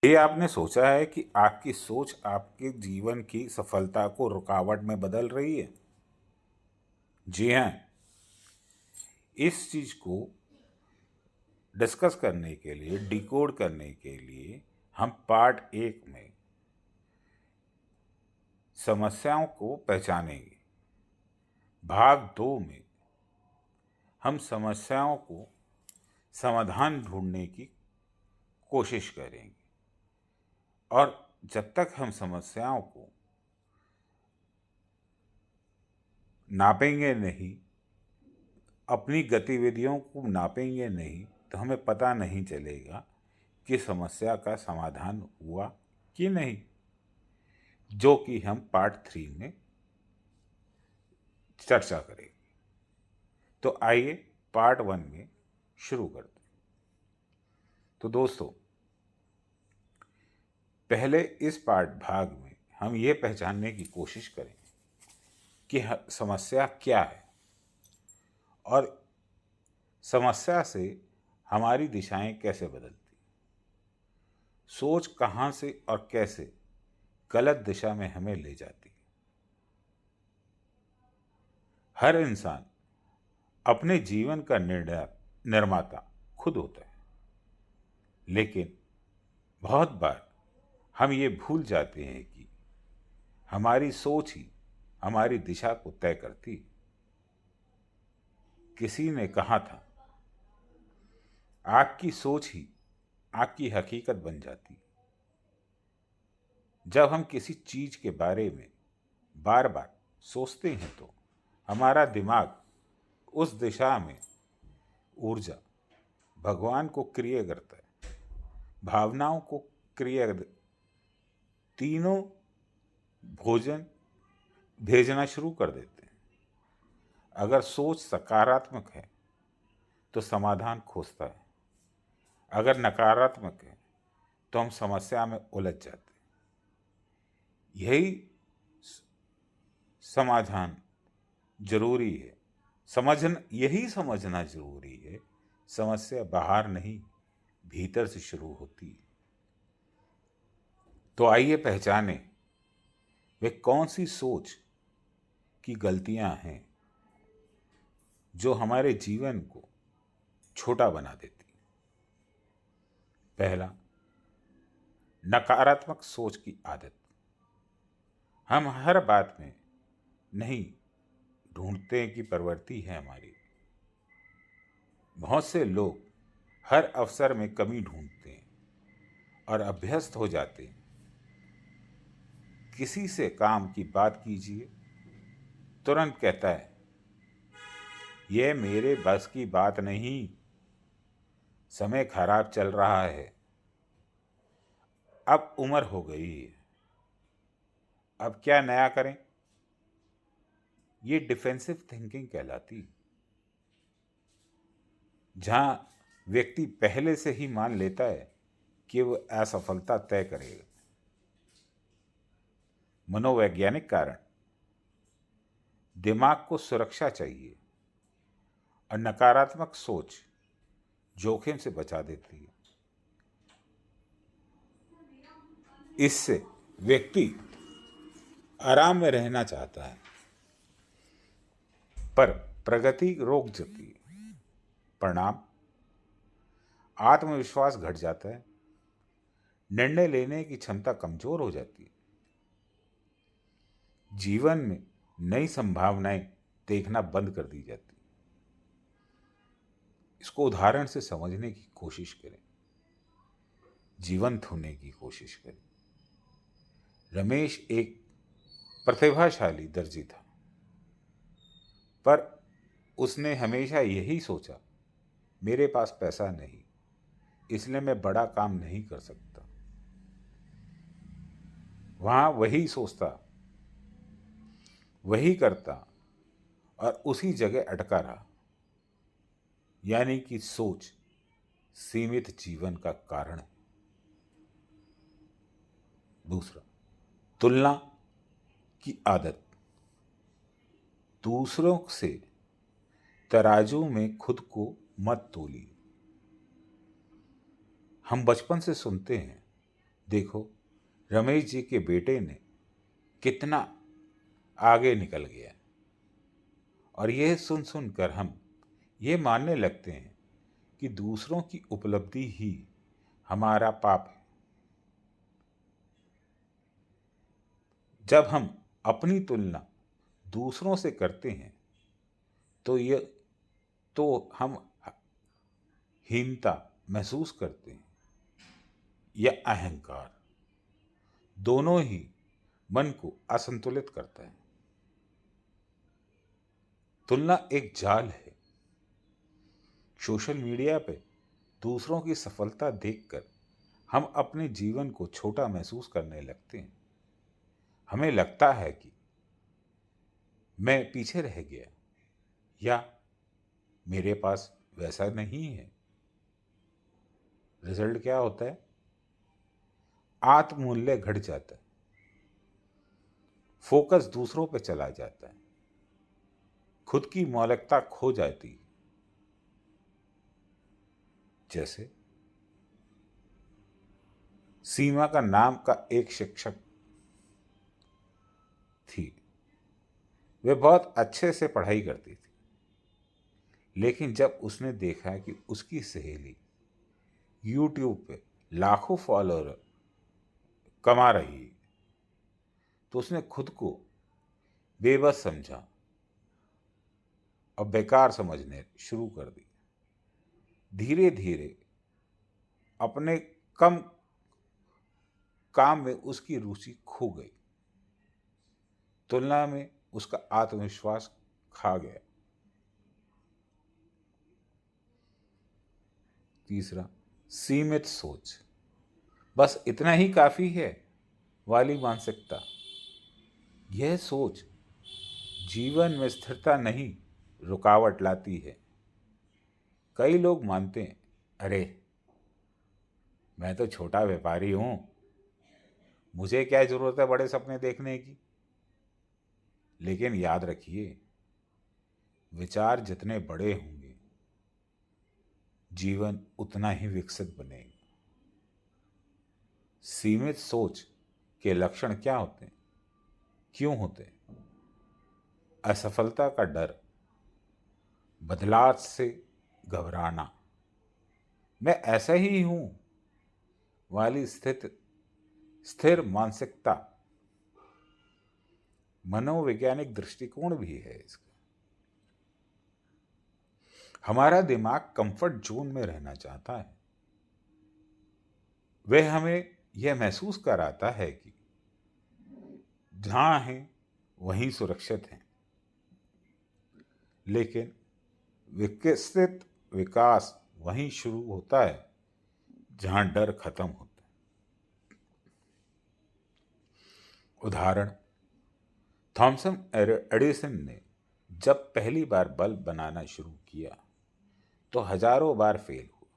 ये आपने सोचा है कि आपकी सोच आपके जीवन की सफलता को रुकावट में बदल रही है? जी हाँ, इस चीज को डिस्कस करने के लिए, डिकोड करने के लिए हम पार्ट 1 में समस्याओं को पहचानेंगे। भाग 2 में हम समस्याओं को समाधान ढूंढने की कोशिश करेंगे। और जब तक हम समस्याओं को नापेंगे नहीं, अपनी गतिविधियों को नापेंगे नहीं, तो हमें पता नहीं चलेगा कि समस्या का समाधान हुआ कि नहीं, जो कि हम पार्ट 3 में चर्चा करेंगे। तो आइए पार्ट 1 में शुरू करते हैं। तो दोस्तों, पहले इस भाग में हम ये पहचानने की कोशिश करेंगे कि समस्या क्या है और समस्या से हमारी दिशाएं कैसे बदलती, सोच कहाँ से और कैसे गलत दिशा में हमें ले जाती है। हर इंसान अपने जीवन का निर्माता खुद होता है, लेकिन बहुत बार हम ये भूल जाते हैं कि हमारी सोच ही हमारी दिशा को तय करती है। किसी ने कहा था, आपकी सोच ही आपकी हकीकत बन जाती है। जब हम किसी चीज के बारे में बार बार सोचते हैं तो हमारा दिमाग उस दिशा में ऊर्जा, भगवान को क्रिया करता है, भावनाओं को क्रिया, तीनों भोजन भेजना शुरू कर देते हैं। अगर सोच सकारात्मक है तो समाधान खोजता है, अगर नकारात्मक है तो हम समस्या में उलझ जाते हैं। यही समाधान जरूरी है, यही समझना जरूरी है, समस्या बाहर नहीं भीतर से शुरू होती है। तो आइए पहचाने वे कौन सी सोच की गलतियां हैं जो हमारे जीवन को छोटा बना देती। पहला, नकारात्मक सोच की आदत। हम हर बात में नहीं ढूंढते हैं कि प्रवृत्ति है हमारी। बहुत से लोग हर अवसर में कमी ढूंढते हैं और अभ्यस्त हो जाते हैं। किसी से काम की बात कीजिए, तुरंत कहता है, यह मेरे बस की बात नहीं, समय खराब चल रहा है, अब उम्र हो गई है, अब क्या नया करें। ये डिफेंसिव थिंकिंग कहलाती, जहां व्यक्ति पहले से ही मान लेता है कि वो असफलता तय करेगा। मनोवैज्ञानिक कारण, दिमाग को सुरक्षा चाहिए और नकारात्मक सोच जोखिम से बचा देती है। इससे व्यक्ति आराम में रहना चाहता है, पर प्रगति रोक जाती है। परिणाम, आत्मविश्वास घट जाता है, निर्णय लेने की क्षमता कमजोर हो जाती है, जीवन में नई संभावनाएं देखना बंद कर दी जाती। इसको उदाहरण से समझने की कोशिश करें, जीवंत होने की कोशिश करें। रमेश एक प्रतिभाशाली दर्जी था, पर उसने हमेशा यही सोचा, मेरे पास पैसा नहीं, इसलिए मैं बड़ा काम नहीं कर सकता। वहां वही सोचता, वही करता और उसी जगह अटका रहा। यानी कि सोच सीमित जीवन का कारण है। दूसरा, तुलना की आदत। दूसरों से तराजू में खुद को मत तोलिए। हम बचपन से सुनते हैं, देखो, रमेश जी के बेटे ने कितना आगे निकल गया। और यह सुन सुनकर हम ये मानने लगते हैं कि दूसरों की उपलब्धि ही हमारा पाप है। जब हम अपनी तुलना दूसरों से करते हैं तो हम हीनता महसूस करते हैं या अहंकार, दोनों ही मन को असंतुलित करता है। तुलना एक जाल है। सोशल मीडिया पे दूसरों की सफलता देखकर हम अपने जीवन को छोटा महसूस करने लगते हैं। हमें लगता है कि मैं पीछे रह गया या मेरे पास वैसा नहीं है। रिजल्ट क्या होता है? आत्ममूल्य घट जाता है, फोकस दूसरों पे चला जाता है, खुद की मौलिकता खो जाती है। जैसे सीमा का नाम का एक शिक्षक थी। वे बहुत अच्छे से पढ़ाई करती थी, लेकिन जब उसने देखा कि उसकी सहेली यूट्यूब पे लाखों फॉलोअर कमा रही है, तो उसने खुद को बेबस समझा और बेकार समझने शुरू कर दी। धीरे धीरे अपने कम काम में उसकी रुचि खो गई। तुलना में उसका आत्मविश्वास खा गया। तीसरा, सीमित सोच, बस इतना ही काफी है वाली मानसिकता। यह सोच जीवन में स्थिरता नहीं, रुकावट लाती है। कई लोग मानते हैं, अरे मैं तो छोटा व्यापारी हूं, मुझे क्या जरूरत है बड़े सपने देखने की। लेकिन याद रखिए, विचार जितने बड़े होंगे जीवन उतना ही विकसित बनेगा। सीमित सोच के लक्षण क्या होते हैं, क्यों होते हैं? असफलता का डर, बदलाव से घबराना, मैं ऐसा ही हूं वाली स्थिर मानसिकता, मनोवैज्ञानिक दृष्टिकोण भी है इसका। हमारा दिमाग कंफर्ट जोन में रहना चाहता है। वह हमें यह महसूस कराता है कि जहां हैं वहीं सुरक्षित हैं। लेकिन विकसित विकास वहीं शुरू होता है जहां डर खत्म होता है। उदाहरण, थॉमसन एडिसन ने जब पहली बार बल्ब बनाना शुरू किया तो हजारों बार फेल हुआ।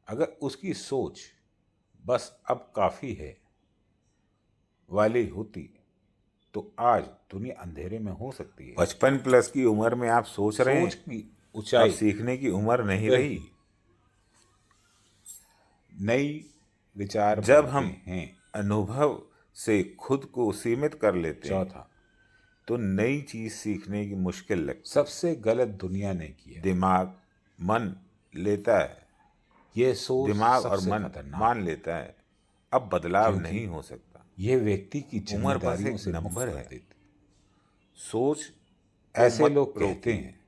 अगर उसकी सोच बस अब काफी है वाली होती तो आज दुनिया अंधेरे में हो सकती है। 55+ की उम्र में आप सोच रहे हैं, सोच की ऊंचाई, अब सीखने की उम्र नहीं रही। नई विचार जब हम हैं अनुभव से खुद को सीमित कर लेते हैं। चौथा, तो नई चीज सीखने की मुश्किल लगती। सबसे गलत दुनिया ने किया, दिमाग मन लेता है, ये सोच दिमाग और मन मान लेता है अब बदलाव नहीं हो सकता। यह व्यक्ति की उम्र बस एक नंबर है। सोच ऐसे लोग कहते हैं,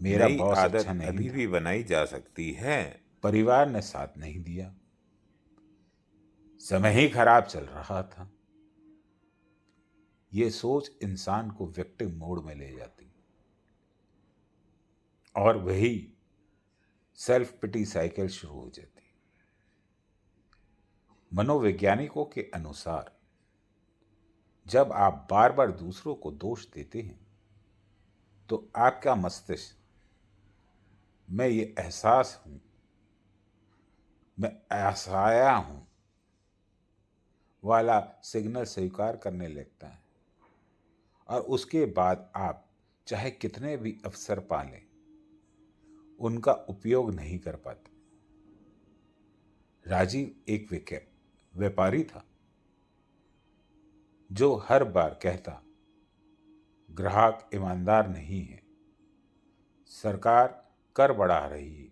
मेरा बॉस अच्छा नहीं अभी भी बनाई जा सकती है, परिवार ने साथ नहीं दिया, समय ही खराब चल रहा था। यह सोच इंसान को विक्टिम मोड में ले जाती और वही सेल्फ पिटी साइकिल शुरू हो जाती। मनोवैज्ञानिकों के अनुसार जब आप बार बार दूसरों को दोष देते हैं तो आपका मस्तिष्क मैं ये एहसास हूं, मैं असहाय हूं वाला सिग्नल स्वीकार करने लगता है। और उसके बाद आप चाहे कितने भी अवसर पालें, उनका उपयोग नहीं कर पाते। राजीव एक व्यापारी था जो हर बार कहता, ग्राहक ईमानदार नहीं है, सरकार कर बढ़ा रही है।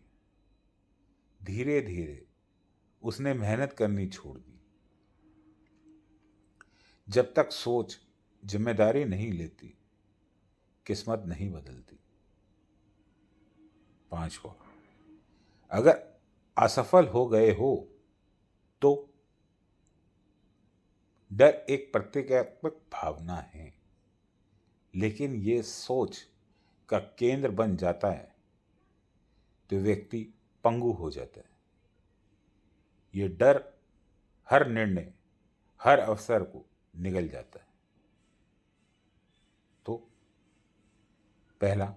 धीरे धीरे उसने मेहनत करनी छोड़ दी। जब तक सोच जिम्मेदारी नहीं लेती, किस्मत नहीं बदलती। पांचवा, अगर असफल हो गए हो तो डर एक प्रतीकात्मक भावना है, लेकिन ये सोच का केंद्र बन जाता है तो व्यक्ति पंगु हो जाता है। ये डर हर निर्णय, हर अवसर को निगल जाता है। तो पहला,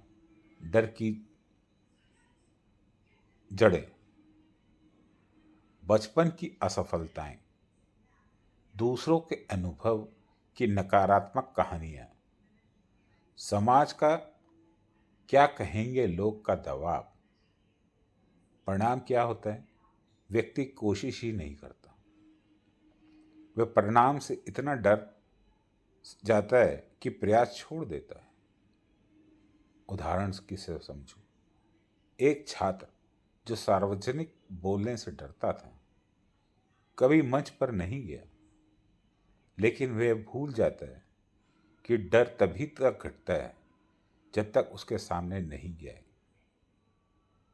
डर की जड़ें। बचपन की असफलताएं, दूसरों के अनुभव की नकारात्मक कहानियां, समाज का क्या कहेंगे लोग का दबाव। परिणाम क्या होता है? व्यक्ति कोशिश ही नहीं करता। वह परिणाम से इतना डर जाता है कि प्रयास छोड़ देता है। उदाहरण की से समझो। एक छात्र जो सार्वजनिक बोलने से डरता था, कभी मंच पर नहीं गया, लेकिन वह भूल जाता है कि डर तभी तक घटता है जब तक उसके सामने नहीं गया है।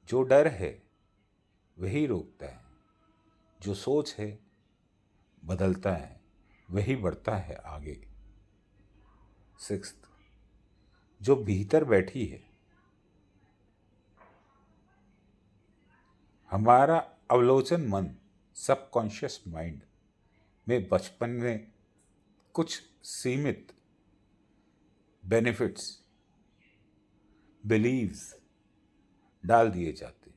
जो डर है वही रोकता है, जो सोच है बदलता है, वही बढ़ता है आगे। सिक्स्थ, जो भीतर बैठी है। हमारा अवलोकन मन, सबकॉन्शियस माइंड में बचपन में कुछ सीमित बेनिफिट्स, बिलीव्स डाल दिए जाते,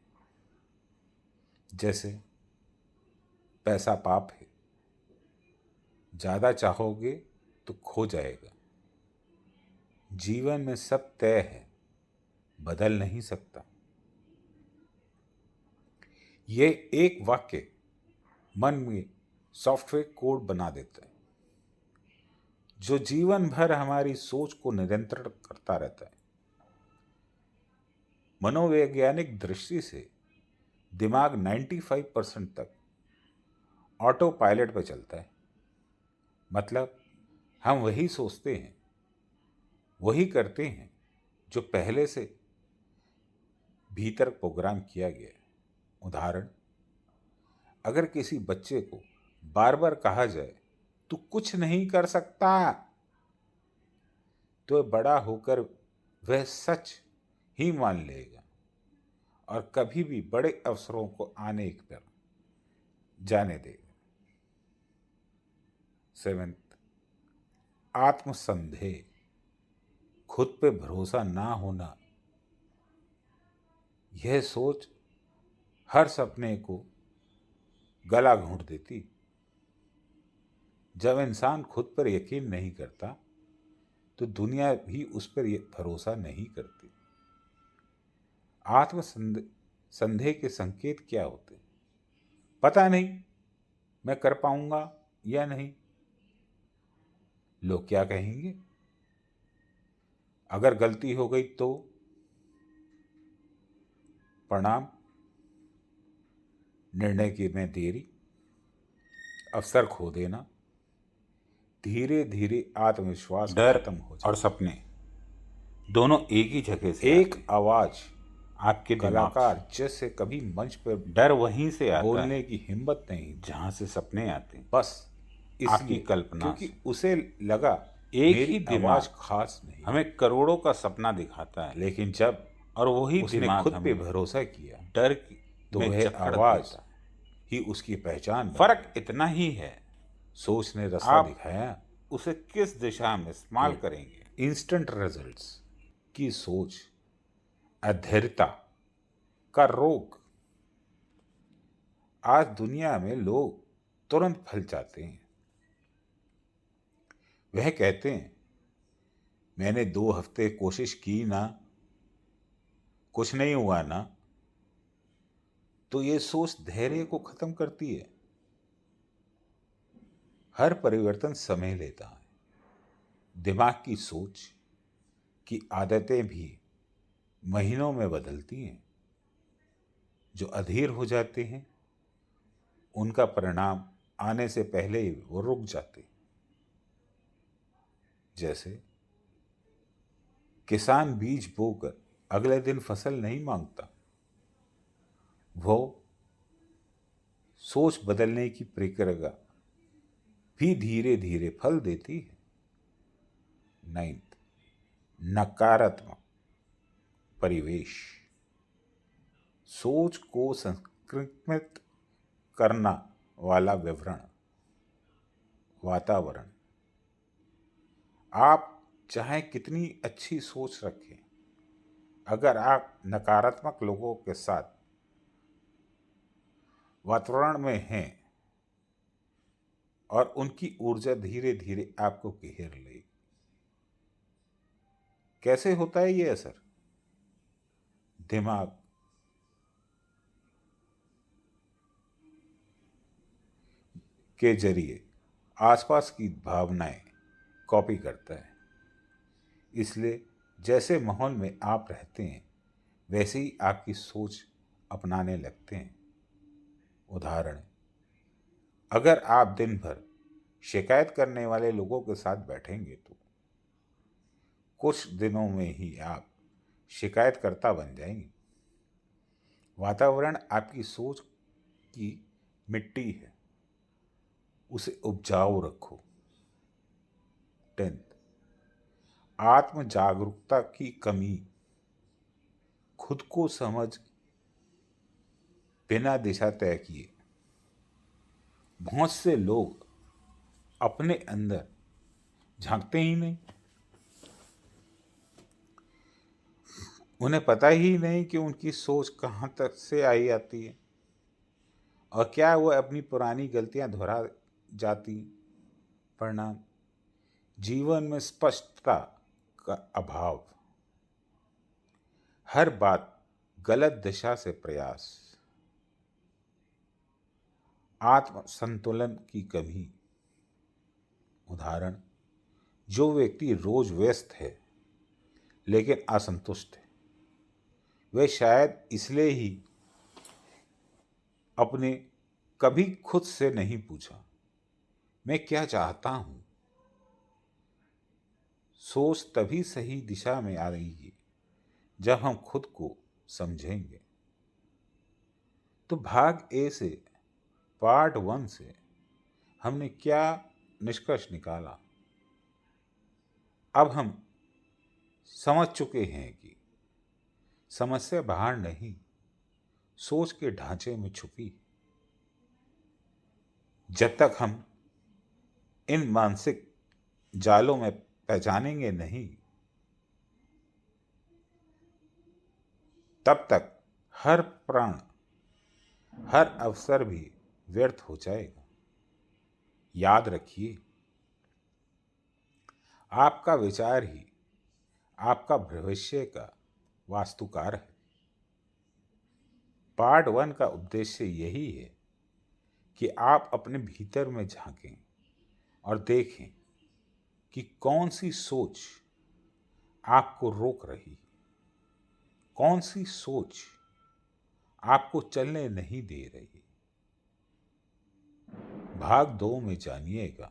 जैसे पैसा पाप है, ज़्यादा चाहोगे तो खो जाएगा, जीवन में सब तय है, बदल नहीं सकता। ये एक वाक्य मन में सॉफ्टवेयर कोड बना देता है, जो जीवन भर हमारी सोच को नियंत्रण करता रहता है। मनोवैज्ञानिक दृष्टि से दिमाग 95% तक ऑटो पायलट पर चलता है। मतलब हम वही सोचते हैं, वही करते हैं जो पहले से भीतर प्रोग्राम किया गया है। उदाहरण, अगर किसी बच्चे को बार बार कहा जाए तू कुछ नहीं कर सकता, तो बड़ा होकर वह सच ही मान लेगा और कभी भी बड़े अवसरों को आने पर जाने देगा। सेवेंथ, आत्मसंदेह, खुद पे भरोसा ना होना। यह सोच हर सपने को गला घोंट देती। जब इंसान खुद पर यकीन नहीं करता तो दुनिया भी उस पर भरोसा नहीं करती। आत्मसंदेह के संकेत क्या होते? पता नहीं मैं कर पाऊंगा या नहीं, लोग क्या कहेंगे, अगर गलती हो गई तो, परिणाम निर्णय की में देरी, अवसर खो देना। धीरे धीरे आत्मविश्वास डर खत्म हो और जाता। सपने दोनों एक ही जगह से एक आते आवाज, आपके दिमाग कलाकार जैसे कभी मंच पर से। डर वहीं से आता बोलने है की हिम्मत नहीं, जहां से सपने आते हैं। बस आपकी इसलिए कल्पना क्योंकि से। उसे लगा एक मेरी ही आवाज दिमाग खास नहीं। हमें करोड़ों का सपना दिखाता है, लेकिन जब और वही उसने दिमाग खुद पे हमें भरोसा किया डर तो में वह जकड़ आवाज देता है। ही उसकी पहचान बन फर्क गई। इतना ही है, सोच ने रास्ता आप दिखाया, उसे किस दिशा में इस्तेमाल करेंगे। इंस्टेंट रिजल्ट्स की सोच, अधैर्यता का रोग। आज दुनिया में लोग तुरंत फल चाहते हैं। वह कहते हैं मैंने 2 हफ्ते कोशिश की ना, कुछ नहीं हुआ ना, तो ये सोच धैर्य को खत्म करती है। हर परिवर्तन समय लेता है। दिमाग की सोच की आदतें भी महीनों में बदलती हैं। जो अधीर हो जाते हैं उनका परिणाम आने से पहले ही वो रुक जाते। जैसे किसान बीज बोकर अगले दिन फसल नहीं मांगता, वो सोच बदलने की प्रक्रिया भी धीरे धीरे फल देती है। 9th, नकारात्मक परिवेश। सोच को संक्रमित करना वाला विवरण, वातावरण। आप चाहे कितनी अच्छी सोच रखें, अगर आप नकारात्मक लोगों के साथ वातावरण में हैं और उनकी ऊर्जा धीरे धीरे आपको घेर लेगी। कैसे होता है ये असर? दिमाग के जरिए आसपास की भावनाएं कॉपी करता है। इसलिए जैसे माहौल में आप रहते हैं वैसे ही आपकी सोच अपनाने लगते हैं। उदाहरण, अगर आप दिन भर शिकायत करने वाले लोगों के साथ बैठेंगे तो कुछ दिनों में ही आप शिकायतकर्ता बन जाएंगे। वातावरण आपकी सोच की मिट्टी है, उसे उपजाऊ रखो। 10th, आत्म जागरूकता की कमी। खुद को समझ बिना दिशा तय किए। बहुत से लोग अपने अंदर झांकते ही नहीं। उन्हें पता ही नहीं कि उनकी सोच कहाँ तक से आई आती है और क्या वो अपनी पुरानी गलतियां दोहरा जाती। परिणाम, जीवन में स्पष्टता का अभाव। हर बात गलत दिशा से प्रयास। आत्म संतुलन की कमी। उदाहरण, जो व्यक्ति रोज व्यस्त है लेकिन असंतुष्ट है, वह शायद इसलिए ही अपने कभी खुद से नहीं पूछा, मैं क्या चाहता हूं। सोच तभी सही दिशा में आ रही जब हम खुद को समझेंगे। तो भाग ए से, पार्ट 1 से हमने क्या निष्कर्ष निकाला? अब हम समझ चुके हैं कि समस्या बाहर नहीं, सोच के ढांचे में छुपी है। जब तक हम इन मानसिक जालों में पहचानेंगे नहीं, तब तक हर प्राण, हर अवसर भी व्यर्थ हो जाएगा। याद रखिए, आपका विचार ही आपका भविष्य का वास्तुकार है। पार्ट 1 का उद्देश्य यही है कि आप अपने भीतर में झांकें और देखें कि कौन सी सोच आपको रोक रही है, कौन सी सोच आपको चलने नहीं दे रही। भाग 2 में जानिएगा,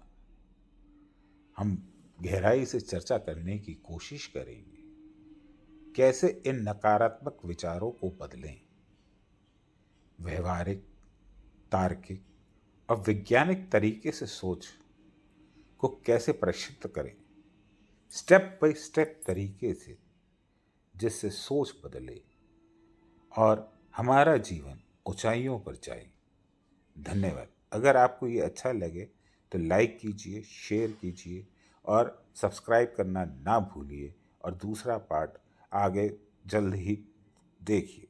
हम गहराई से चर्चा करने की कोशिश करेंगे कैसे इन नकारात्मक विचारों को बदलें, व्यवहारिक, तार्किक और वैज्ञानिक तरीके से सोच को कैसे प्रशिक्षित करें, स्टेप बाय स्टेप तरीके से, जिससे सोच बदले और हमारा जीवन ऊंचाइयों पर जाए। धन्यवाद। अगर आपको ये अच्छा लगे तो लाइक कीजिए, शेयर कीजिए और सब्सक्राइब करना ना भूलिए और दूसरा पार्ट आगे जल्द ही देखिए।